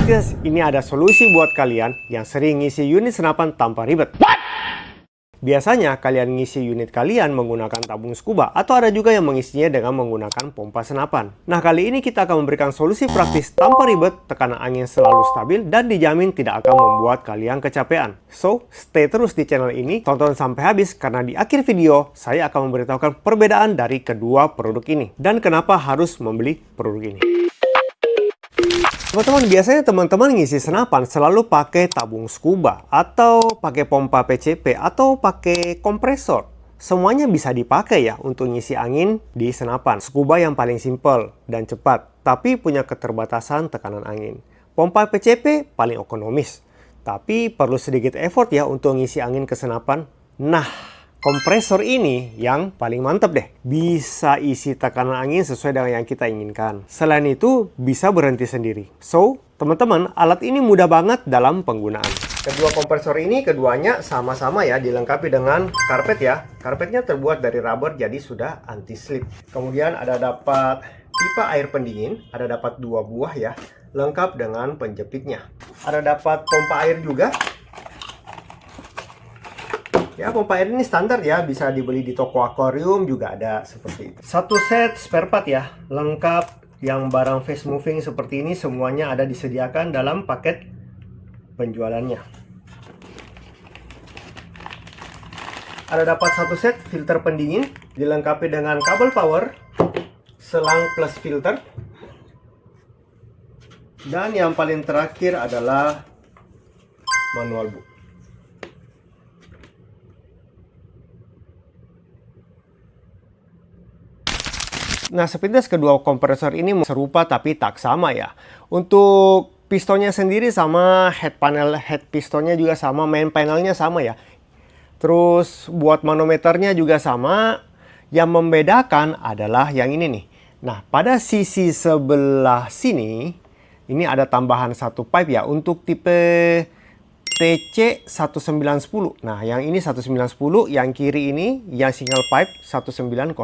guys, ini ada solusi buat kalian yang sering ngisi unit senapan tanpa ribet. Biasanya kalian ngisi unit kalian menggunakan tabung scuba atau ada juga yang mengisinya dengan menggunakan pompa senapan. Nah, kali ini kita akan memberikan solusi praktis tanpa ribet, tekanan angin selalu stabil dan dijamin tidak akan membuat kalian kecapean. So, stay terus di channel ini, tonton sampai habis karena di akhir video saya akan memberitahukan perbedaan dari kedua produk ini dan kenapa harus membeli produk ini. Teman-teman, biasanya teman-teman ngisi senapan selalu pakai tabung scuba atau pakai pompa PCP atau pakai kompresor. Semuanya bisa dipakai ya untuk ngisi angin di senapan. Scuba yang paling simple dan cepat, tapi punya keterbatasan tekanan angin. Pompa PCP paling ekonomis, tapi perlu sedikit effort ya untuk ngisi angin ke senapan. Nah, kompresor ini yang paling mantap deh. Bisa isi tekanan angin sesuai dengan yang kita inginkan. Selain itu, bisa berhenti sendiri. So, teman-teman, alat ini mudah banget dalam penggunaan. Kedua kompresor ini keduanya sama-sama ya, dilengkapi dengan karpet ya. Karpetnya terbuat dari rubber jadi sudah anti-slip. Kemudian ada dapat pipa air pendingin, ada dapat 2 buah ya, lengkap dengan penjepitnya. Ada dapat pompa air juga. Ya, pompa air ini standar ya, bisa dibeli di toko akuarium juga ada seperti itu. Satu set spare part ya, lengkap yang barang fast moving seperti ini semuanya ada disediakan dalam paket penjualannya. Ada dapat satu set filter pendingin, dilengkapi dengan kabel power, selang plus filter, dan yang paling terakhir adalah manual book. Nah, sepintas kedua kompresor ini serupa tapi tak sama ya. Untuk pistonnya sendiri sama, head pistonnya juga sama, main panelnya sama ya. Terus buat manometernya juga sama. Yang membedakan adalah yang ini nih. Nah, pada sisi sebelah sini, ini ada tambahan satu pipe ya untuk tipe TC1910. Nah, yang ini 1910, yang kiri ini yang single pipe 1909.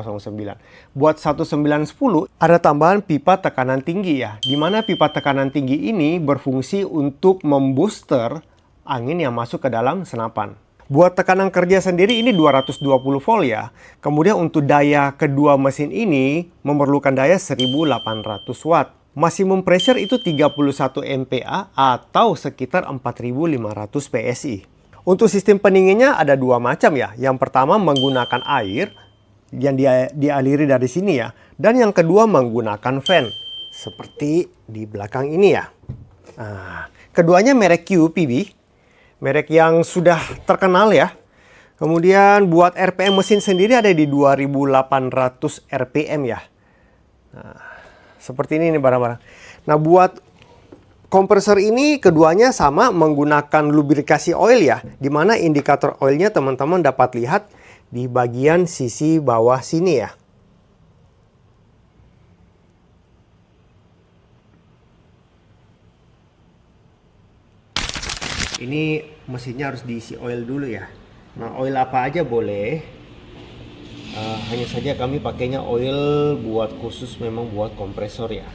Buat 1910 ada tambahan pipa tekanan tinggi ya. Di mana pipa tekanan tinggi ini berfungsi untuk membooster angin yang masuk ke dalam senapan. Buat tekanan kerja sendiri ini 220 volt ya. Kemudian untuk daya kedua mesin ini memerlukan daya 1800 watt. Maximum pressure itu 31 MPa atau sekitar 4500 PSI. Untuk sistem pendinginnya ada dua macam ya. Yang pertama menggunakan air yang dialiri dari sini ya. Dan yang kedua menggunakan fan. Seperti di belakang ini ya. Nah, keduanya merek QPB. Merek yang sudah terkenal ya. Kemudian buat RPM mesin sendiri ada di 2800 RPM ya. Nah, seperti ini nih barang-barang. Nah, buat kompresor ini keduanya sama menggunakan lubrikasi oil ya. Dimana indikator oilnya teman-teman dapat lihat di bagian sisi bawah sini ya. Ini mesinnya harus diisi oil dulu ya. Nah, oil apa aja boleh. Hanya saja kami pakainya oil buat khusus memang buat kompresor ya.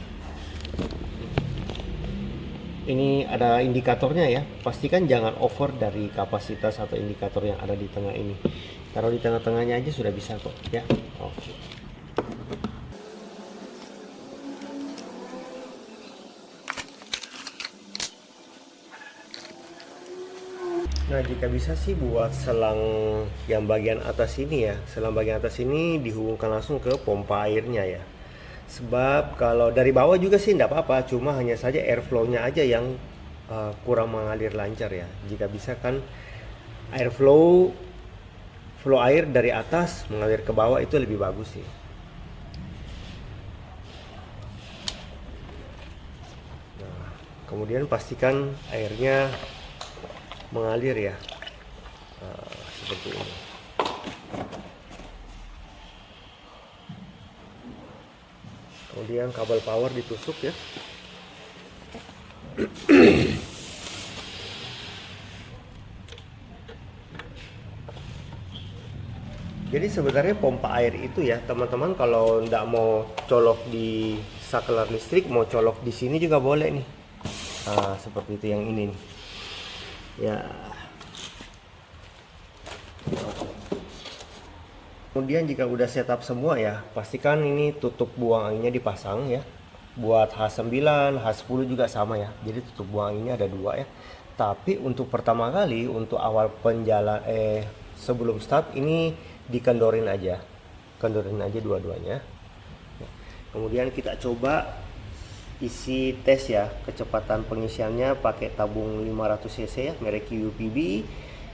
Ini ada indikatornya ya. Pastikan jangan over dari kapasitas atau indikator yang ada di tengah ini. Taruh di tengah-tengahnya aja sudah bisa kok ya. Oke. Nah, jika bisa sih buat selang yang bagian atas ini ya. Selang bagian atas ini dihubungkan langsung ke pompa airnya ya. Sebab kalau dari bawah juga sih tidak apa-apa. Cuma hanya saja airflow-nya aja yang kurang mengalir lancar ya. Jika bisa kan flow air dari atas mengalir ke bawah itu lebih bagus sih. Nah, kemudian pastikan airnya mengalir ya, seperti ini. Kemudian kabel power ditusuk ya. Jadi sebenarnya pompa air itu ya teman-teman, kalau nggak mau colok di saklar listrik, mau colok di sini juga boleh nih. Nah, seperti itu yang ini nih. Ya. Kemudian jika udah setup semua ya, pastikan ini tutup buang anginnya dipasang ya. Buat H9, H10 juga sama ya. Jadi tutup buang anginnya ada dua ya. Tapi untuk pertama kali, untuk awal sebelum start ini dikendorin aja. Kendorin aja dua-duanya. Kemudian kita coba isi tes ya, kecepatan pengisiannya pakai tabung 500 cc ya, merek UPB.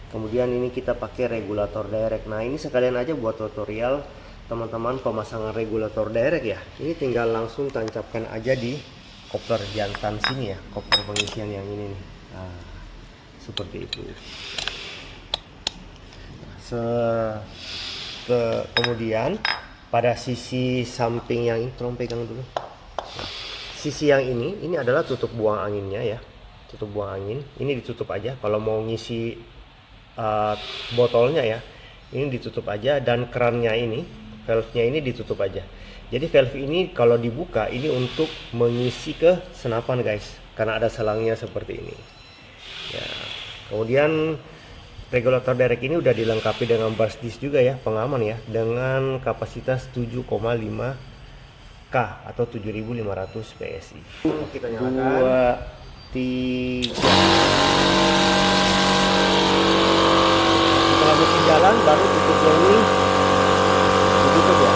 Kemudian ini kita pakai regulator direct. Nah, ini sekalian aja buat tutorial teman-teman pemasangan regulator direct ya. Ini tinggal langsung tancapkan aja di kopler jantan sini ya, kopler pengisian yang ini nih. Nah, seperti itu. Kemudian pada sisi samping yang ini, tolong pegang dulu. Sisi yang ini adalah tutup buang anginnya ya, tutup buang angin. Ini ditutup aja. Kalau mau ngisi botolnya ya, ini ditutup aja, dan kerannya ini, valve-nya ini ditutup aja. Jadi valve ini kalau dibuka ini untuk mengisi ke senapan guys, karena ada selangnya seperti ini. Ya, kemudian regulator direct ini udah dilengkapi dengan burst disc juga ya, pengaman ya, dengan kapasitas 7,5 K atau 7500 PSI. Kita nyalakan. 2, 3. Setelah mesin jalan baru tutupnya ini ditutup ya.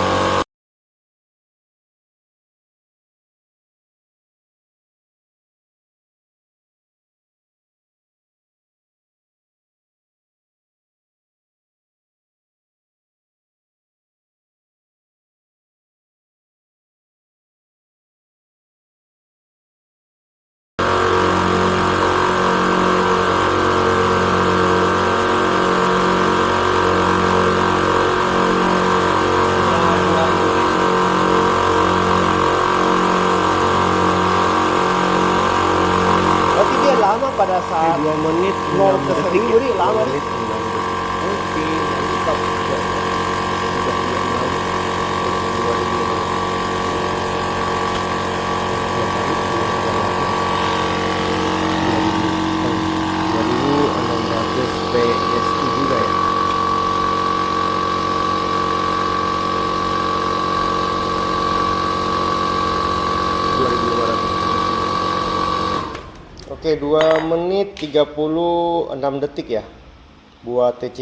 Pada saat 2 menit 0 ke 1000 lama nih. Oke, mantap. PSI juga ya. Oke, 2 menit 36 detik ya buat TC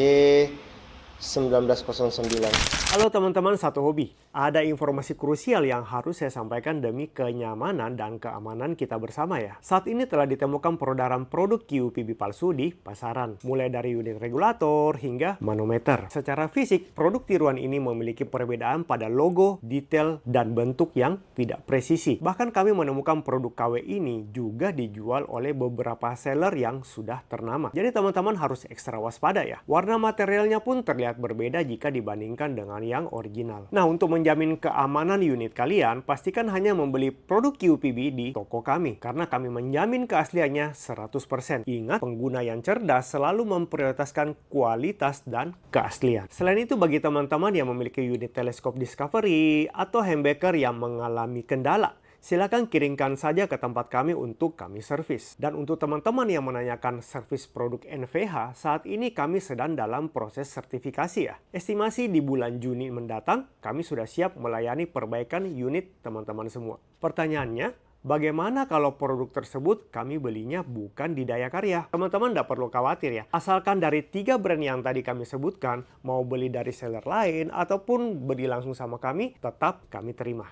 1909. Halo teman-teman Satu Hobi, ada informasi krusial yang harus saya sampaikan demi kenyamanan dan keamanan kita bersama ya. Saat ini telah ditemukan peredaran produk QPB palsu di pasaran, mulai dari unit regulator hingga manometer. Secara fisik, produk tiruan ini memiliki perbedaan pada logo, detail, dan bentuk yang tidak presisi. Bahkan kami menemukan produk KW ini juga dijual oleh beberapa seller yang sudah ternama. Jadi teman-teman harus ekstra waspada ya. Warna materialnya pun terlihat berbeda jika dibandingkan dengan yang original. Nah, untuk menjamin keamanan unit kalian, pastikan hanya membeli produk QPB di toko kami, karena kami menjamin keasliannya 100%. Ingat, pengguna yang cerdas selalu memprioritaskan kualitas dan keaslian. Selain itu, bagi teman-teman yang memiliki unit teleskop Discovery atau humbucker yang mengalami kendala, silakan kirimkan saja ke tempat kami untuk kami servis. Dan untuk teman-teman yang menanyakan servis produk NVH, saat ini kami sedang dalam proses sertifikasi ya. Estimasi di bulan Juni mendatang, kami sudah siap melayani perbaikan unit teman-teman semua. Pertanyaannya, bagaimana kalau produk tersebut kami belinya bukan di Daya Karya? Teman-teman tidak perlu khawatir ya. Asalkan dari 3 brand yang tadi kami sebutkan, mau beli dari seller lain ataupun beli langsung sama kami, tetap kami terima.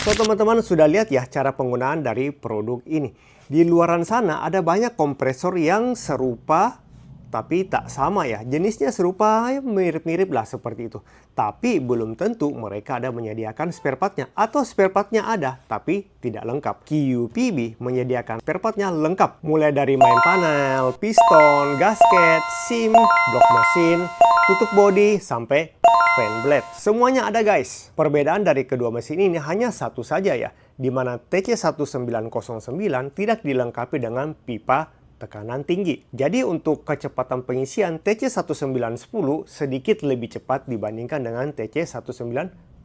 So teman-teman sudah lihat ya cara penggunaan dari produk ini. Di luaran sana ada banyak kompresor yang serupa tapi tak sama ya. Jenisnya serupa, ya mirip-mirip lah seperti itu. Tapi belum tentu mereka ada menyediakan spare partnya. Atau spare partnya ada tapi tidak lengkap. QPB menyediakan spare partnya lengkap. Mulai dari main panel, piston, gasket, SIM, blok mesin, tutup bodi, sampai fan blade. Semuanya ada guys. Perbedaan dari kedua mesin ini hanya satu saja ya, di mana TC1909 tidak dilengkapi dengan pipa tekanan tinggi. Jadi untuk kecepatan pengisian TC1910 sedikit lebih cepat dibandingkan dengan TC1909.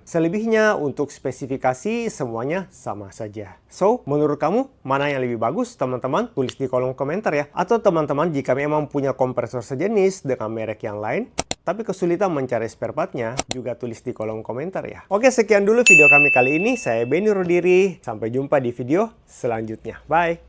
Selebihnya untuk spesifikasi semuanya sama saja. So, menurut kamu mana yang lebih bagus teman-teman? Tulis di kolom komentar ya. Atau teman-teman jika memang punya kompresor sejenis dengan merek yang lain, tapi kesulitan mencari spare part-nya, juga tulis di kolom komentar ya. Oke, sekian dulu video kami kali ini. Saya Benny Rodiri. Sampai jumpa di video selanjutnya. Bye!